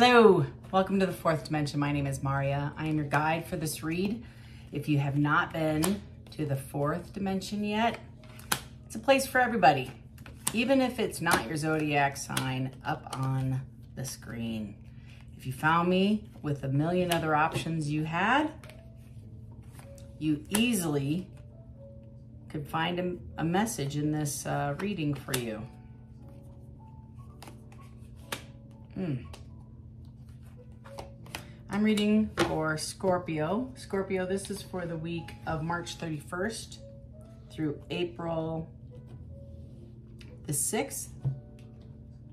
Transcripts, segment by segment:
Hello, welcome to the fourth dimension. My name is Maria. I am your guide for this read. If you have not been to the fourth dimension yet, it's a place for everybody, even if it's not your zodiac sign up on the screen. If you found me with a million other options you had, you easily could find a message in this reading for you. I'm reading for Scorpio. Scorpio, this is for the week of March 31st through April the 6th.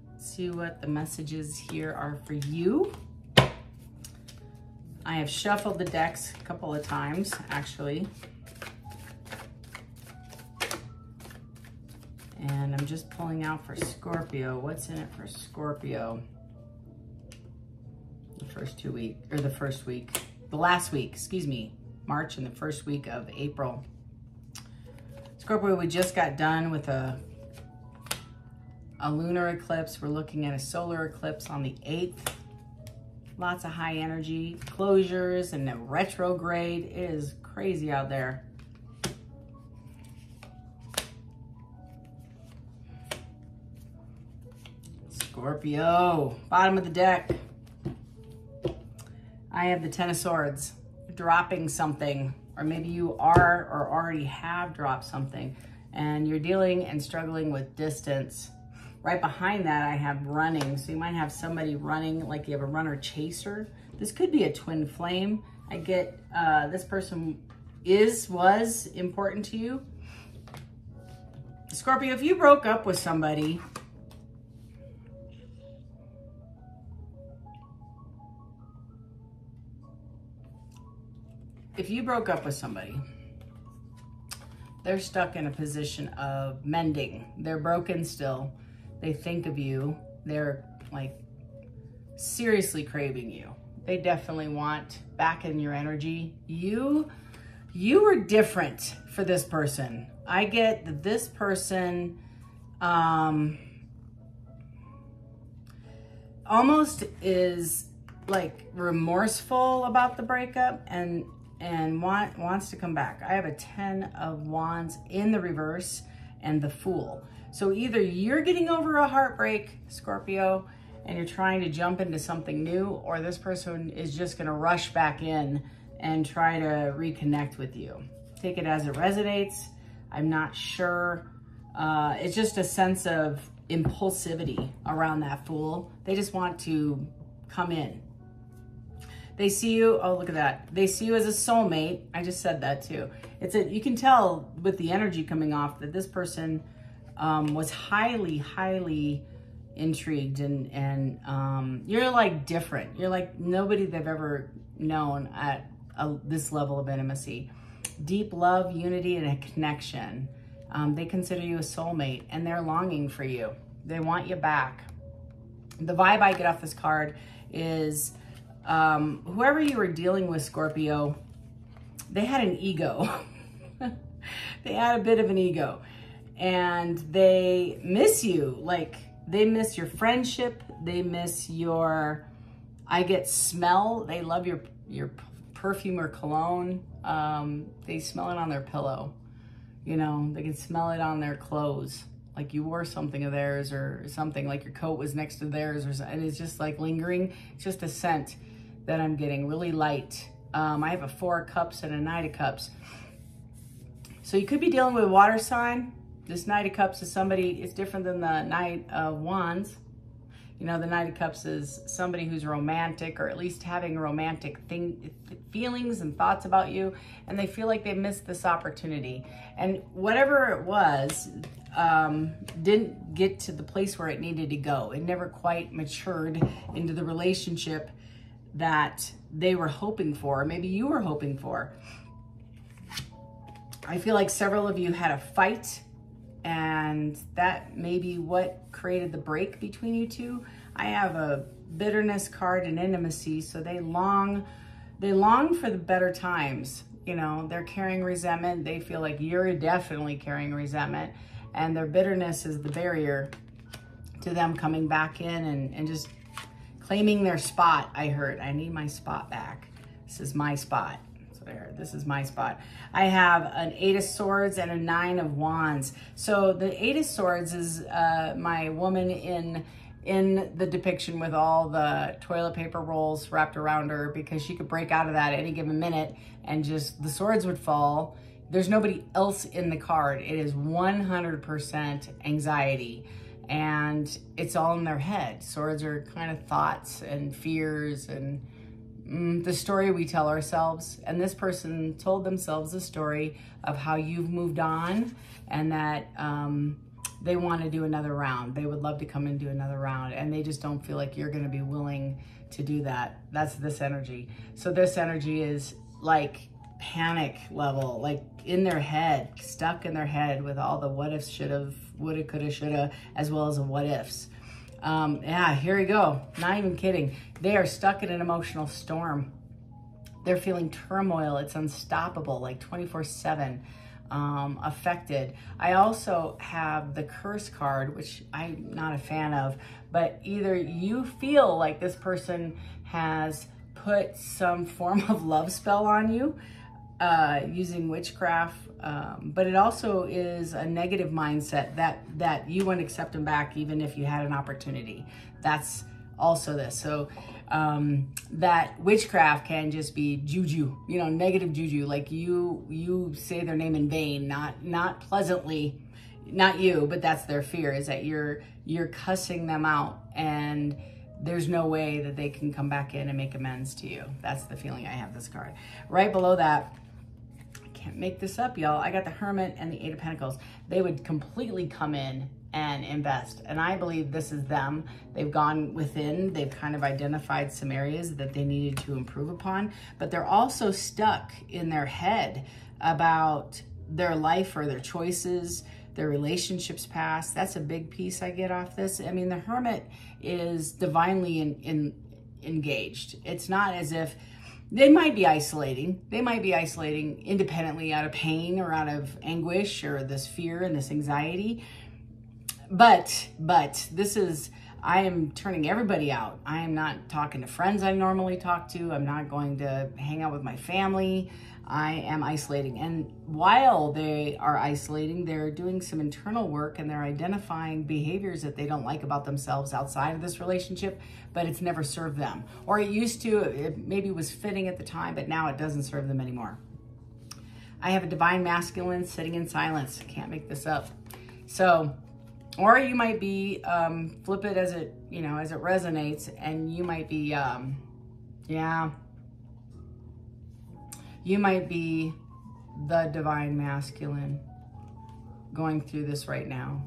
Let's see what the messages here are for you. I have shuffled the decks a couple of times, actually. And I'm just pulling out for Scorpio. What's in it for Scorpio? The last week, excuse me, March and the first week of April. Scorpio, we just got done with a lunar eclipse. We're looking at a solar eclipse on the 8th. Lots of high energy, closures and a retrograde. It is crazy out there. Scorpio, bottom of the deck. I have the Ten of Swords, dropping something, or maybe you are or already have dropped something and you're dealing and struggling with distance. Right behind that, I have running. So you might have somebody running, like you have a runner chaser. This could be a twin flame. I get this person was important to you. Scorpio, if you broke up with somebody, they're stuck in a position of mending. They're broken still. They think of you. They're like seriously craving you. They definitely want back in your energy. You were different for this person. I get that this person almost is like remorseful about the breakup and wants to come back. I have a 10 of Wands in the reverse and the Fool. So either you're getting over a heartbreak, Scorpio, and you're trying to jump into something new, or this person is just going to rush back in and try to reconnect with you. Take it as it resonates. I'm not sure. It's just a sense of impulsivity around that Fool. They just want to come in. They see you, oh, look at that. They see you as a soulmate. I just said that too. You can tell with the energy coming off that this person was highly, highly intrigued and you're like different. You're like nobody they've ever known at this level of intimacy. Deep love, unity, and a connection. They consider you a soulmate and they're longing for you. They want you back. The vibe I get off this card is whoever you were dealing with, Scorpio, they had an ego. They had a bit of an ego and they miss you. Like they miss your friendship. They miss your, I get smell. They love your perfume or cologne. They smell it on their pillow. You know, they can smell it on their clothes. Like you wore something of theirs or something, like your coat was next to theirs or something. And it's just like lingering. It's just a scent that I'm getting, really light. I have a 4 of Cups and a Knight of Cups. So you could be dealing with a water sign. This Knight of Cups is somebody, it's different than the Knight of Wands. You know, the Knight of Cups is somebody who's romantic or at least having romantic feelings and thoughts about you. And they feel like they missed this opportunity. And whatever it was, didn't get to the place where it needed to go. It never quite matured into the relationship that they were hoping for, maybe you were hoping for. I feel like several of you had a fight and that may be what created the break between you two. I have a bitterness card and intimacy, so they long for the better times. You know, they're carrying resentment. They feel like you're definitely carrying resentment and their bitterness is the barrier to them coming back in and just claiming their spot. I heard, I need my spot back. This is my spot. So there, this is my spot. I have an 8 of Swords and a 9 of Wands. So the 8 of Swords is my woman in the depiction with all the toilet paper rolls wrapped around her, because she could break out of that at any given minute and just the swords would fall. There's nobody else in the card. It is 100% anxiety, and it's all in their head. Swords are kind of thoughts and fears and the story we tell ourselves. And this person told themselves a story of how you've moved on, and that they want to do another round. They would love to come and do another round, and they just don't feel like you're going to be willing to do that. That's this energy. So this energy is like panic level, like in their head, stuck in their head with all the what ifs, should have, woulda, coulda, shoulda, as well as the what ifs. Yeah, here we go. Not even kidding. They are stuck in an emotional storm. They're feeling turmoil. It's unstoppable, like 24/7. Affected. I also have the curse card, which I'm not a fan of, but either you feel like this person has put some form of love spell on you using witchcraft, but it also is a negative mindset that you wouldn't accept them back even if you had an opportunity. That's also this. So that witchcraft can just be juju, you know, negative juju, like you say their name in vain, not pleasantly, not you, but that's their fear, is that you're cussing them out, and there's no way that they can come back in and make amends to you. That's the feeling I have this card. Right below that, I can't make this up, y'all, I got the Hermit and the 8 of Pentacles. They would completely come in and invest. And I believe this is them. They've gone within, they've kind of identified some areas that they needed to improve upon, but they're also stuck in their head about their life or their choices, their relationships past. That's a big piece I get off this. I mean, the Hermit is divinely engaged. It's not as if they might be isolating. They might be isolating independently out of pain or out of anguish or this fear and this anxiety. But this is, I am turning everybody out. I am not talking to friends I normally talk to. I'm not going to hang out with my family. I am isolating. And while they are isolating, they're doing some internal work, and they're identifying behaviors that they don't like about themselves outside of this relationship, but it's never served them. Or it used to, it maybe was fitting at the time, but now it doesn't serve them anymore. I have a divine masculine sitting in silence. I can't make this up. So, or you might be, flip it as it, you know, as it resonates, and you might be, you might be the divine masculine going through this right now.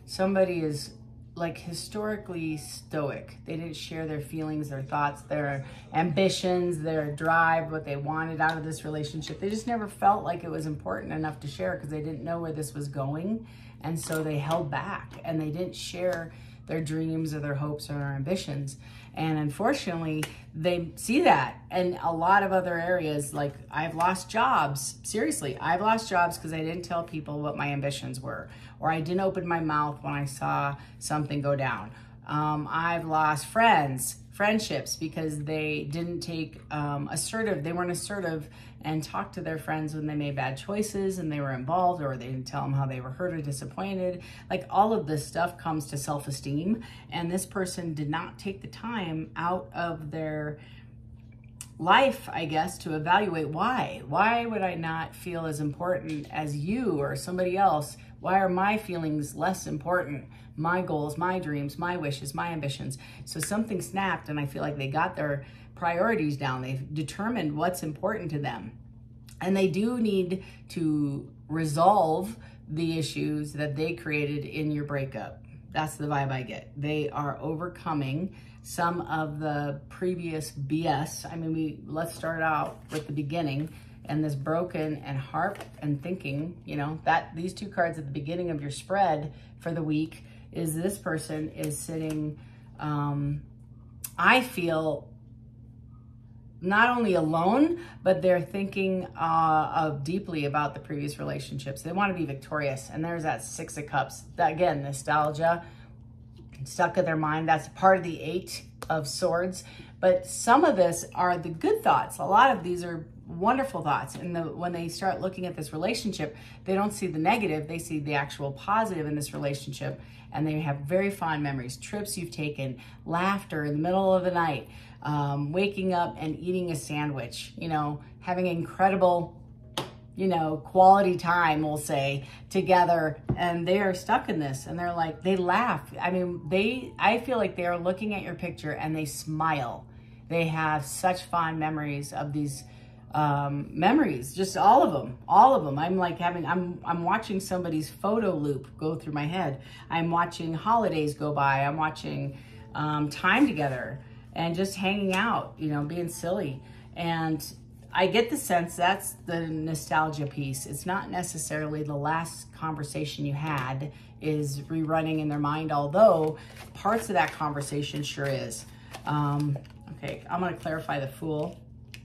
Somebody is like historically stoic. They didn't share their feelings, their thoughts, their ambitions, their drive, what they wanted out of this relationship. They just never felt like it was important enough to share because they didn't know where this was going. And so they held back, and they didn't share their dreams or their hopes or their ambitions. And unfortunately, they see that in a lot of other areas. Like, I've lost jobs. Seriously, I've lost jobs because I didn't tell people what my ambitions were, or I didn't open my mouth when I saw something go down. I've lost friendships because they didn't take they weren't assertive and talk to their friends when they made bad choices and they were involved, or they didn't tell them how they were hurt or disappointed. Like, all of this stuff comes to self-esteem, and this person did not take the time out of their life, I guess, to evaluate why. Why would I not feel as important as you or somebody else? Why are my feelings less important? My goals, my dreams, my wishes, my ambitions. So something snapped, and I feel like they got their priorities down. They've determined what's important to them. And they do need to resolve the issues that they created in your breakup. That's the vibe I get. They are overcoming some of the previous BS. I mean, let's start out with the beginning and this broken and heart and thinking, you know, that these two cards at the beginning of your spread for the week is this person is sitting, I feel, not only alone, but they're thinking deeply about the previous relationships. They want to be victorious. And there's that 6 of Cups. That, again, nostalgia. stuck in their mind. That's part of the 8 of Swords. But some of this are the good thoughts. A lot of these are wonderful thoughts. And when they start looking at this relationship, they don't see the negative. They see the actual positive in this relationship. And they have very fond memories, trips you've taken, laughter in the middle of the night, waking up and eating a sandwich, you know, having incredible, you know, quality time, we'll say, together. And they are stuck in this, and they're like, they laugh. I mean, I feel like they are looking at your picture and they smile. They have such fond memories of these memories, just all of them. I'm like I'm watching somebody's photo loop go through my head. I'm watching holidays go by. I'm watching time together and just hanging out, you know, being silly. And I get the sense that's the nostalgia piece. It's not necessarily the last conversation you had is rerunning in their mind, although parts of that conversation sure is. Okay, I'm gonna clarify the Fool.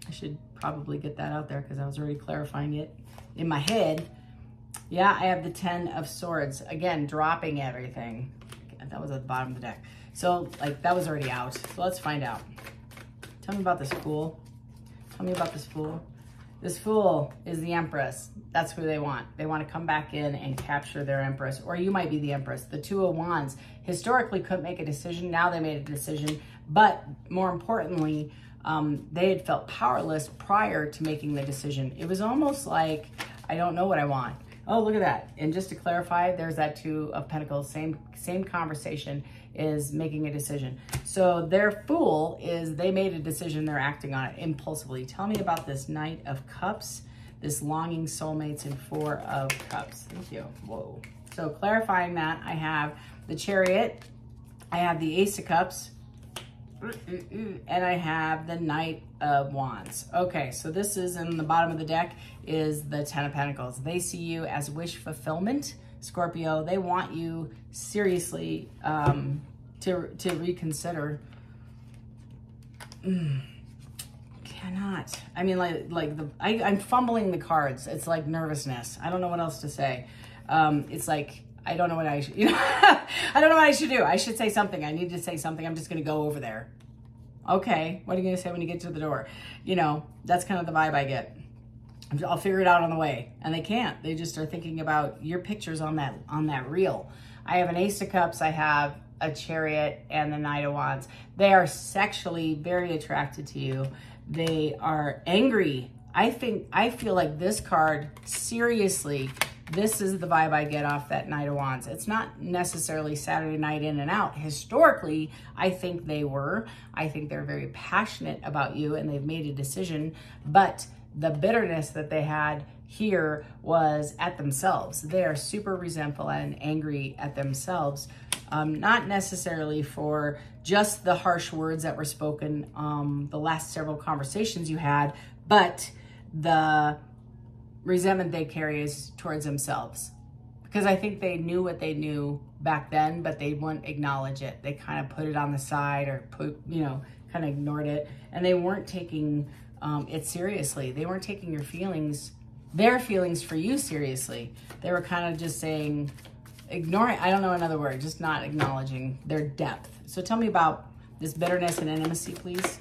I should probably get that out there because I was already clarifying it in my head. Yeah, I have the 10 of Swords. Again, dropping everything. That was at the bottom of the deck. So, like, that was already out. So let's find out. Tell me about this Fool. Tell me about this Fool. This Fool is the Empress. That's who they want. They want to come back in and capture their Empress. Or you might be the Empress. The 2 of Wands historically couldn't make a decision. Now they made a decision. But more importantly, they had felt powerless prior to making the decision. It was almost like, I don't know what I want. Oh, look at that. And just to clarify, there's that 2 of Pentacles. Same conversation is making a decision. So their Fool is they made a decision. They're acting on it impulsively. Tell me about this Knight of Cups, this longing soulmates, and 4 of Cups. Thank you. Whoa. So clarifying that, I have the Chariot. I have the Ace of Cups. And I have the Knight of Wands. Okay, so this is in the bottom of the deck is the 10 of Pentacles. They see you as wish fulfillment, Scorpio. They want you seriously to reconsider. Cannot. I mean, I'm fumbling the cards. It's like nervousness. I don't know what else to say. It's like, I don't know what I should, you know, I don't know what I should do. I should say something. I need to say something. I'm just going to go over there. Okay. What are you going to say when you get to the door? You know, that's kind of the vibe I get. I'll figure it out on the way. And they can't. They just are thinking about your pictures on that reel. I have an Ace of Cups. I have a Chariot and the Knight of Wands. They are sexually very attracted to you. They are angry. I feel like this card, seriously, this is the vibe I get off that Knight of Wands. It's not necessarily Saturday night in and out. Historically, I think they were. I think they're very passionate about you and they've made a decision. But the bitterness that they had here was at themselves. They are super resentful and angry at themselves. Not necessarily for just the harsh words that were spoken the last several conversations you had, but the resentment they carry is towards themselves. Because I think they knew what they knew back then, but they wouldn't acknowledge it. They kind of put it on the side or kind of ignored it. And they weren't taking it seriously. They weren't taking your feelings, their feelings for you seriously. They were kind of just saying, ignoring, I don't know another word, just not acknowledging their depth. So tell me about this bitterness and intimacy, please.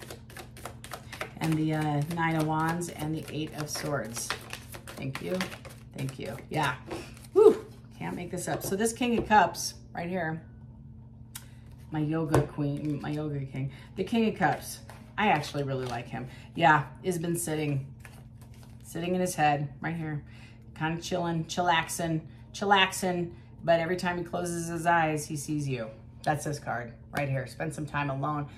And the Nine of Wands and the 8 of Swords. Thank you. Thank you. Yeah. Whew. Can't make this up. So this King of Cups right here, my yoga queen, my yoga king, the King of Cups. I actually really like him. Yeah, has been sitting in his head right here, kind of chilling, chillaxing. But every time he closes his eyes, he sees you. That's this card right here. Spend some time alone.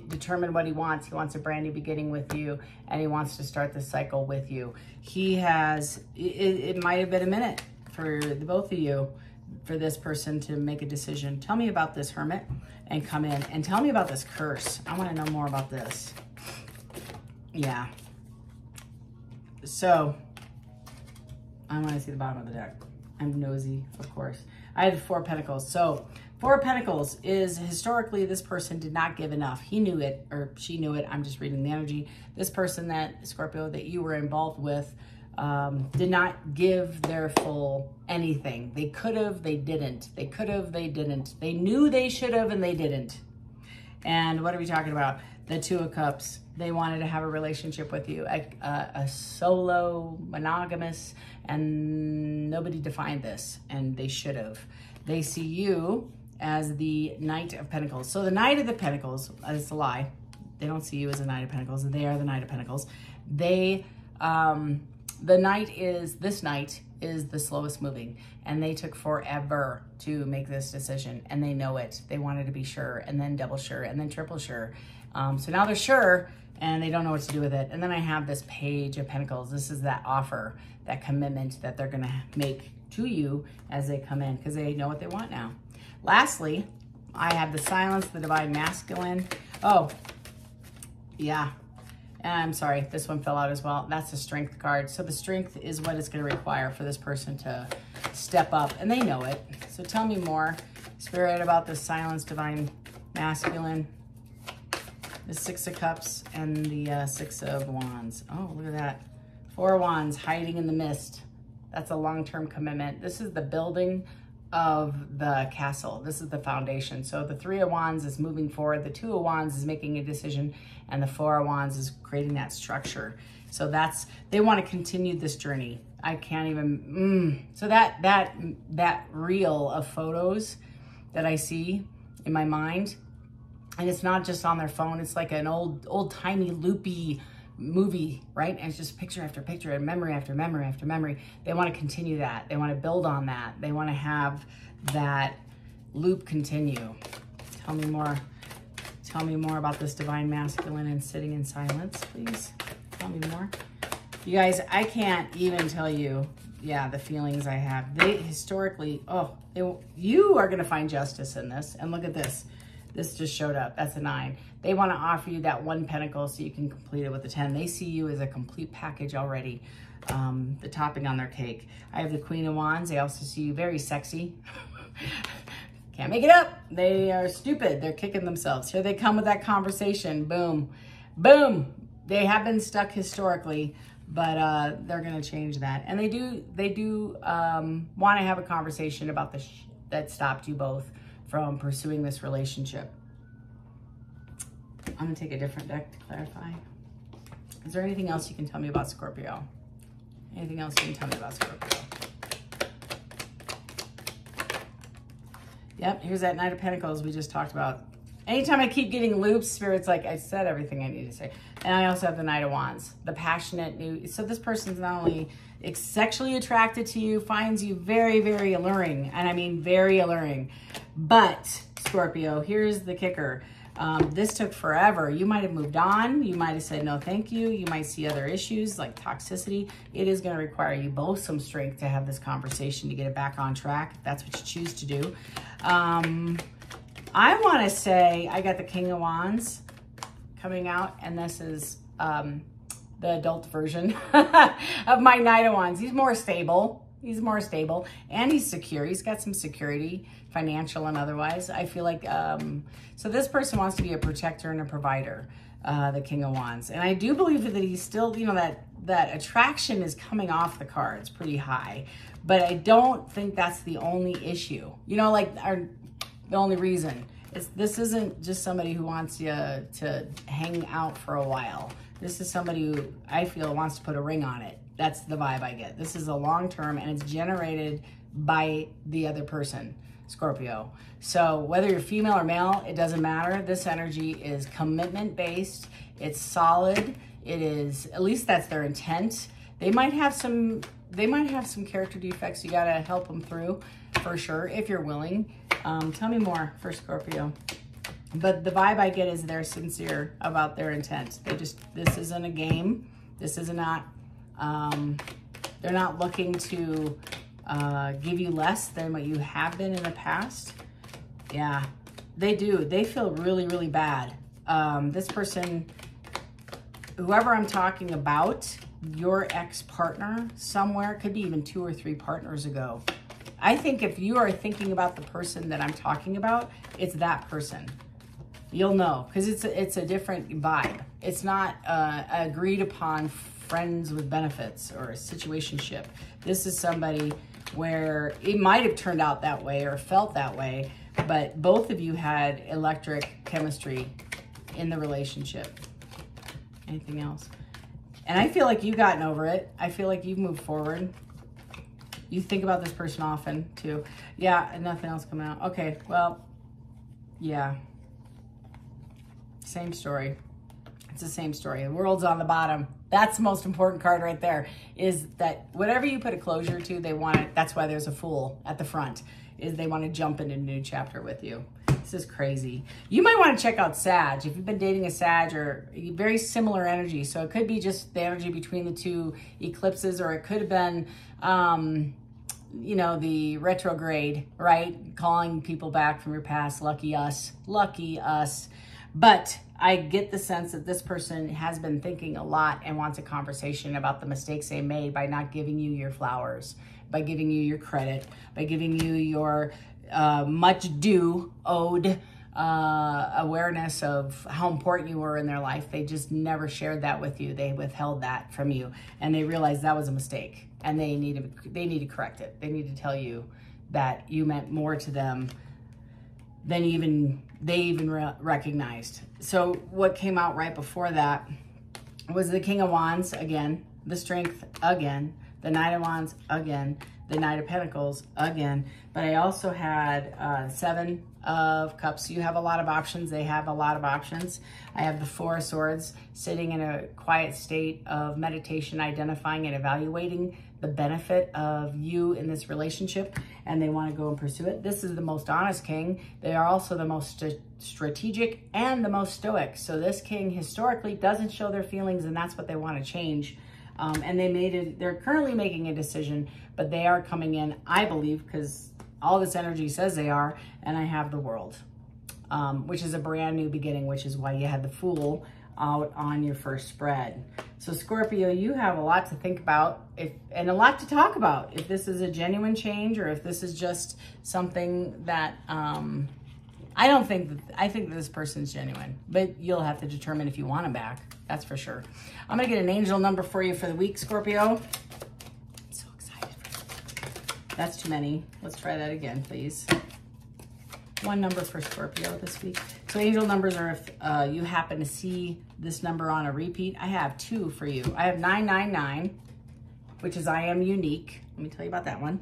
Determine what he wants. He wants a brand new beginning with you, and he wants to start the cycle with you. He has, it might have been a minute for the both of you, for this person to make a decision. Tell me about this Hermit and come in, and tell me about this curse. I want to know more about this. Yeah. So, I want to see the bottom of the deck. I'm nosy, of course. I have 4 Pentacles. So, 4 of Pentacles is historically this person did not give enough. He knew it, or she knew it. I'm just reading the energy. This person that, Scorpio, that you were involved with did not give their full anything. They could have, they didn't. They could have, they didn't. They knew they should have, and they didn't. And what are we talking about? The Two of Cups. They wanted to have a relationship with you, a solo, monogamous, and nobody defined this, and they should have. They see you as the Knight of Pentacles. So the Knight of the Pentacles, it's a lie. They don't see you as a Knight of Pentacles. They are the Knight of Pentacles. They, this Knight is the slowest moving, and they took forever to make this decision, and they know it. They wanted to be sure, and then double sure, and then triple sure. So now they're sure, and they don't know what to do with it. And then I have this Page of Pentacles. This is that offer, that commitment that they're gonna make to you as they come in, because they know what they want now. Lastly, I have the Silence, the Divine Masculine. Oh, yeah. And I'm sorry, this one fell out as well. That's the Strength card. So the Strength is what it's going to require for this person to step up, and they know it. So tell me more, Spirit, about the Silence, Divine Masculine, the Six of Cups, and the Six of Wands. Oh, look at that. Four of Wands hiding in the mist. That's a long-term commitment. This is the building of the castle. This is the foundation. So the Three of Wands is moving forward. The Two of Wands is making a decision, and the Four of Wands is creating that structure. So that's, they want to continue this journey. I can't even, so that reel of photos that I see in my mind, and it's not just on their phone, it's like an old timey loopy movie, right? And it's just picture after picture and memory after memory after memory. They want to continue that. They want to build on that. They want to have that loop continue. Tell me more. Tell me more about this Divine Masculine and sitting in silence, please. Tell me more. You guys, I can't even tell you, yeah, the feelings I have. They historically, you are going to find justice in this. And look at this. This just showed up. That's a 9. They want to offer you that 1 pentacle so you can complete it with a 10. They see you as a complete package already, the topping on their cake. I have the Queen of Wands. They also see you very sexy. Can't make it up. They are stupid. They're kicking themselves. Here they come with that conversation. Boom. Boom. They have been stuck historically, but they're going to change that. And they do want to have a conversation about that stopped you both from pursuing this relationship. I'm gonna take a different deck to clarify. Is there anything else you can tell me about Scorpio? Anything else you can tell me about Scorpio? Yep, here's that Knight of Pentacles we just talked about. Anytime I keep getting loops, Spirit's like, I said everything I need to say. And I also have the Knight of Wands, the passionate new. So this person's not only sexually attracted to you, finds you very, very alluring. And I mean very alluring. But Scorpio, here's the kicker. This took forever. You might have moved on. You might have said no thank you. You might see other issues like toxicity. It is going to require you both some strength to have this conversation to get it back on track, if that's what you choose to do. I want to say I got the King of Wands coming out, and this is the adult version of my Knight of Wands. He's more stable. He's more stable, and he's secure. He's got some security, financial and otherwise. I feel like, so this person wants to be a protector and a provider, the King of Wands. And I do believe that he's still, you know, that attraction is coming off the cards pretty high, but I don't think that's the only issue. You know, like the only reason. This isn't just somebody who wants you to hang out for a while. This is somebody who I feel wants to put a ring on it. That's the vibe I get. This is a long-term, and it's generated by the other person, Scorpio. So whether you're female or male, it doesn't matter. This energy is commitment-based. It's solid. It is, at least that's their intent. They might have some character defects. You got to help them through for sure, if you're willing. Tell me more for Scorpio. But the vibe I get is they're sincere about their intent. This isn't a game. This is not, they're not looking to give you less than what you have been in the past. Yeah, they do. They feel really, really bad. This person, whoever I'm talking about, your ex-partner somewhere, could be even 2 or 3 partners ago. I think if you are thinking about the person that I'm talking about, it's that person. You'll know, because it's a different vibe. It's not agreed upon friends with benefits or a situationship. This is somebody where it might have turned out that way or felt that way, but both of you had electric chemistry in the relationship. Anything else? And I feel like you've gotten over it. I feel like you've moved forward. You think about this person often too. Yeah, and nothing else coming out. Okay, well, yeah. Same story. It's the same story. The world's on the bottom. That's the most important card right there, is that whatever you put a closure to, they want it. That's why there's a Fool at the front, is they want to jump into a new chapter with you. This is crazy. You might want to check out Sag. If you've been dating a Sag, or very similar energy. So it could be just the energy between the two eclipses, or it could have been, you know, the retrograde, right? Calling people back from your past. Lucky us. Lucky us. But I get the sense that this person has been thinking a lot and wants a conversation about the mistakes they made by not giving you your flowers, by giving you your credit, by giving you your much due owed awareness of how important you were in their life. They just never shared that with you. They withheld that from you, and they realized that was a mistake, and they need to correct it. They need to tell you that you meant more to them than they even recognized. So what came out right before that was the King of Wands again, the Strength again, the Knight of Wands again, the Knight of Pentacles again. But I also had 7 of Cups. You have a lot of options. They have a lot of options. I have the 4 of Swords sitting in a quiet state of meditation, identifying and evaluating the benefit of you in this relationship, and they want to go and pursue it. This is the most honest king. They are also the most strategic and the most stoic. So this king historically doesn't show their feelings, and that's what they want to change. And they're currently making a decision, but they are coming in, I believe, because all this energy says they are, and I have the World, which is a brand new beginning, which is why you had the Fool out on your first spread. So Scorpio, you have a lot to think about and a lot to talk about. If this is a genuine change, or if this is just something that I think that this person's genuine, but you'll have to determine if you want them back. That's for sure. I'm gonna get an angel number for you for the week, Scorpio. I'm so excited for you. That's too many. Let's try that again, please. 1 number for Scorpio this week. So angel numbers are if you happen to see this number on a repeat. I have 2 for you. I have 999, which is I am unique. Let me tell you about that one.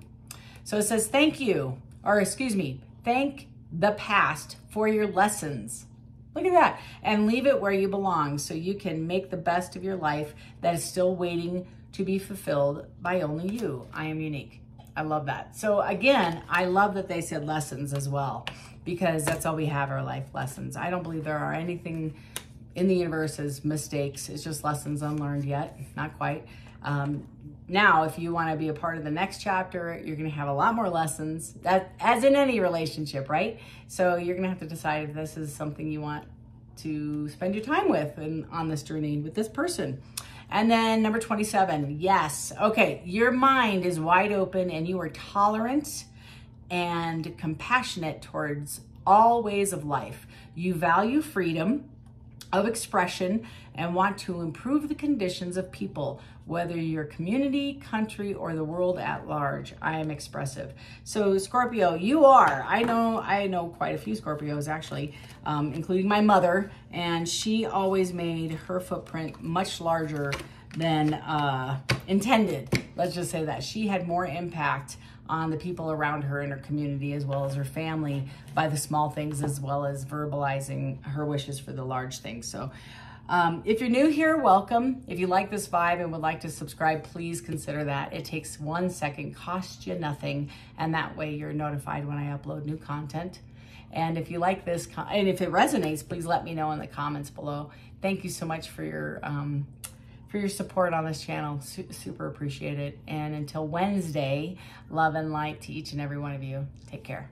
So it says thank you, or excuse me, thank the past for your lessons. Look at that. And leave it where you belong so you can make the best of your life that is still waiting to be fulfilled by only you. I am unique. I love that. So again, I love that they said lessons as well, because that's all we have, are life lessons. I don't believe there are anything in the universe as mistakes. It's just lessons unlearned yet. Not quite. Now, if you want to be a part of the next chapter, you're going to have a lot more lessons, that, as in any relationship, right? So you're going to have to decide if this is something you want to spend your time with and on this journey with this person. And then number 27, yes. Okay, your mind is wide open and you are tolerant and compassionate towards all ways of life. You value freedom of expression and want to improve the conditions of people, whether your community, country, or the world at large. I am expressive. So Scorpio, you are, I know quite a few Scorpios actually, including my mother, and she always made her footprint much larger than intended. Let's just say that. She had more impact on the people around her in her community as well as her family by the small things, as well as verbalizing her wishes for the large things. So if you're new here, welcome. If you like this vibe and would like to subscribe, please consider that. It takes 1 second, costs you nothing, and that way you're notified when I upload new content. And if you like this, and if it resonates, please let me know in the comments below. Thank you so much for your support on this channel. Super appreciate it. And until Wednesday, love and light to each and every one of you. Take care.